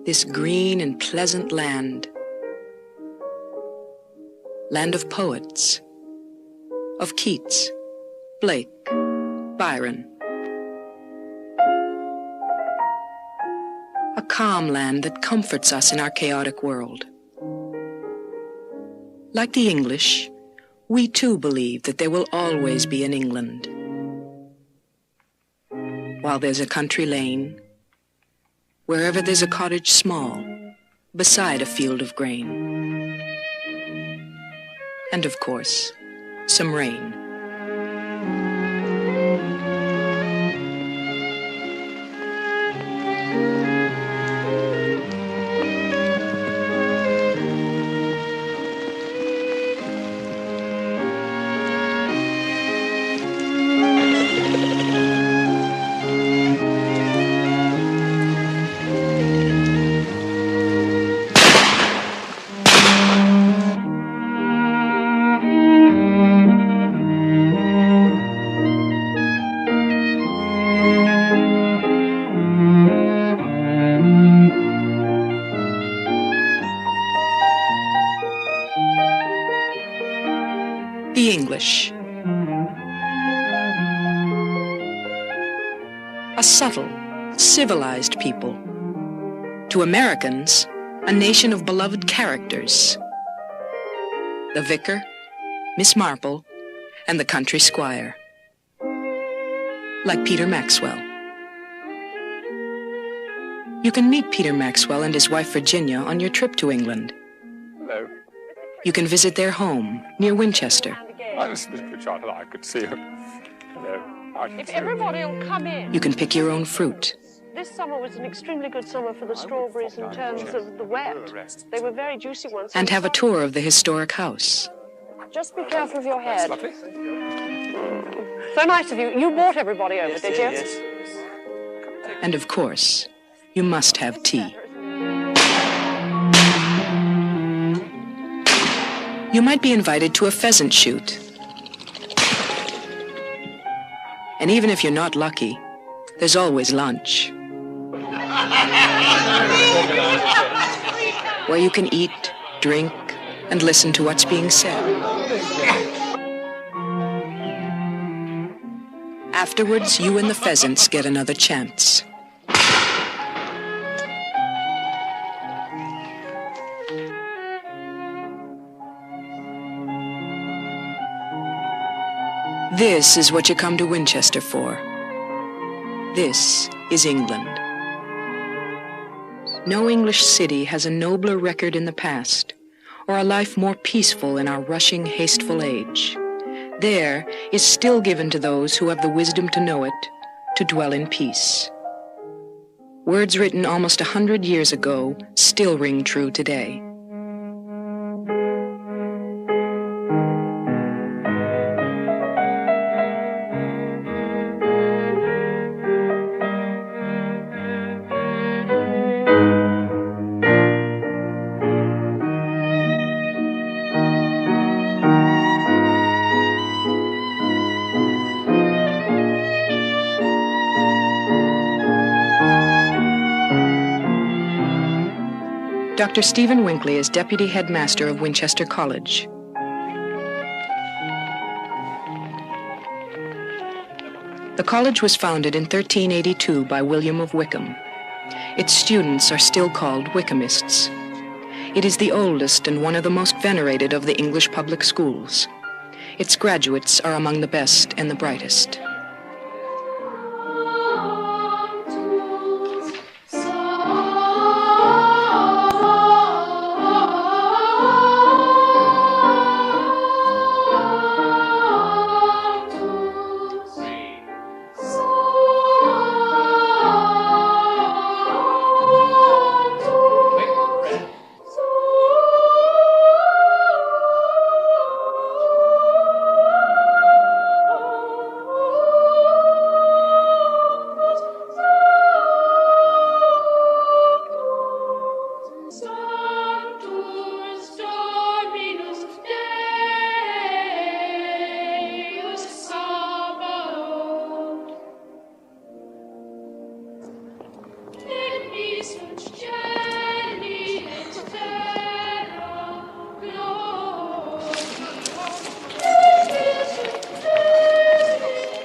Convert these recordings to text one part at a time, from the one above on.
this green and pleasant land. Land of poets, of Keats, Blake, Byron. A calm land that comforts us in our chaotic world. Like the English, we too believe that there will always be an England. While there's a country lane, wherever there's a cottage small, beside a field of grain. And of course, some rain. The English. A subtle, civilized people. To Americans, a nation of beloved characters. The vicar, Miss Marple, and the country squire. Like Peter Maxwell. You can meet Peter Maxwell and his wife Virginia on your trip to England. Hello. You can visit their home near Winchester. I'm Mr. Charlotte. I could see you. Hello. If everybody will come in. You can pick your own fruit. This summer was an extremely good summer for the strawberries in terms of the wet. They were very juicy ones. And have a tour of the historic house. Just be careful of your head. Lovely. So nice of you. You brought everybody over, did you? Yes. And of course, you must have tea. You might be invited to a pheasant shoot. And even if you're not lucky, there's always lunch. Where you can eat, drink, and listen to what's being said. Afterwards, you and the pheasants get another chance. This is what you come to Winchester for. This is England. No English city has a nobler record in the past, or a life more peaceful in our rushing, hasteful age. There is still given to those who have the wisdom to know it, to dwell in peace. Words written almost 100 years ago still ring true today. Dr. Stephen Winkley is Deputy Headmaster of Winchester College. The college was founded in 1382 by William of Wykeham. Its students are still called Wykehamists. It is the oldest and one of the most venerated of the English public schools. Its graduates are among the best and the brightest.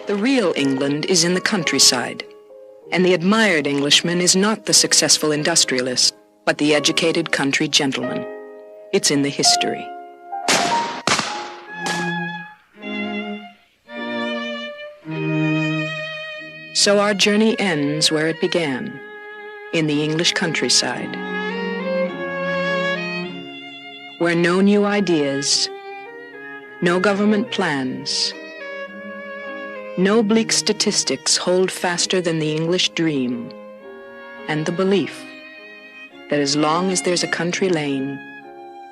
The real England is in the countryside, and the admired Englishman is not the successful industrialist, but the educated country gentleman. It's in the history. So our journey ends where it began, in the English countryside, where no new ideas, no government plans, no bleak statistics hold faster than the English dream and the belief that as long as there's a country lane,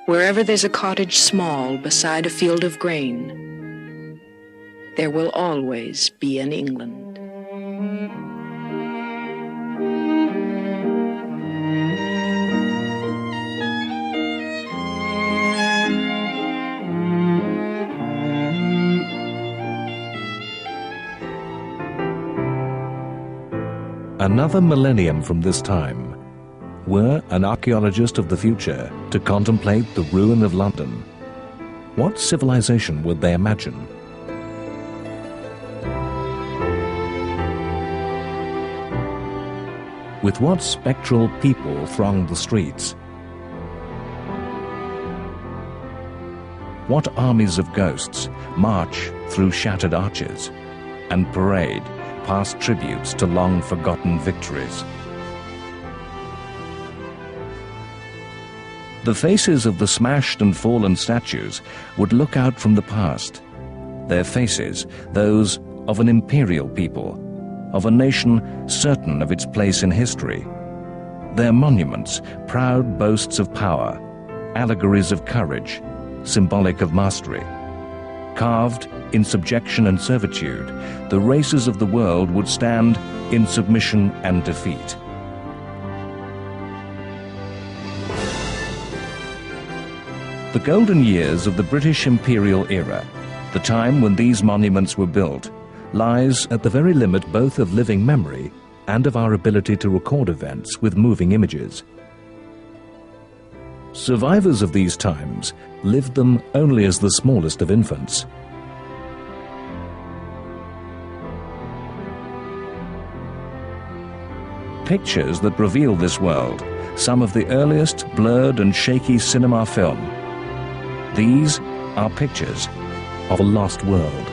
wherever there's a cottage small beside a field of grain, there will always be an England. Another millennium from this time, were an archaeologist of the future to contemplate the ruin of London, what civilization would they imagine? With what spectral people thronged the streets? What armies of ghosts march through shattered arches and parade past tributes to long-forgotten victories? The faces of the smashed and fallen statues would look out from the past, their faces those of an imperial people, of a nation certain of its place in history, their monuments proud boasts of power, allegories of courage, symbolic of mastery. Carved in subjection and servitude, the races of the world would stand in submission and defeat. The golden years of the British imperial era, the time when these monuments were built, lies at the very limit both of living memory and of our ability to record events with moving images. Survivors of these times lived them only as the smallest of infants. Pictures that reveal this world, some of the earliest blurred and shaky cinema film. These are pictures of a lost world.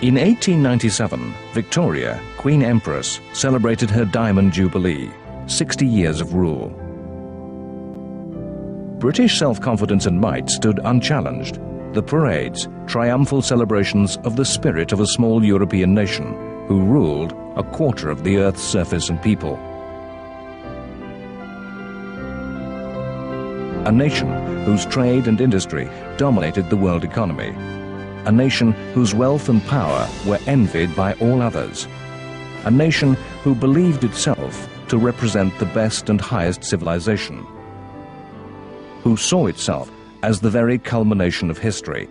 In 1897, Victoria, Queen Empress, celebrated her Diamond Jubilee, 60 years of rule. British self-confidence and might stood unchallenged. The parades, triumphal celebrations of the spirit of a small European nation who ruled a quarter of the Earth's surface and people. A nation whose trade and industry dominated the world economy. A nation whose wealth and power were envied by all others. A nation who believed itself to represent the best and highest civilization. Who saw itself as the very culmination of history,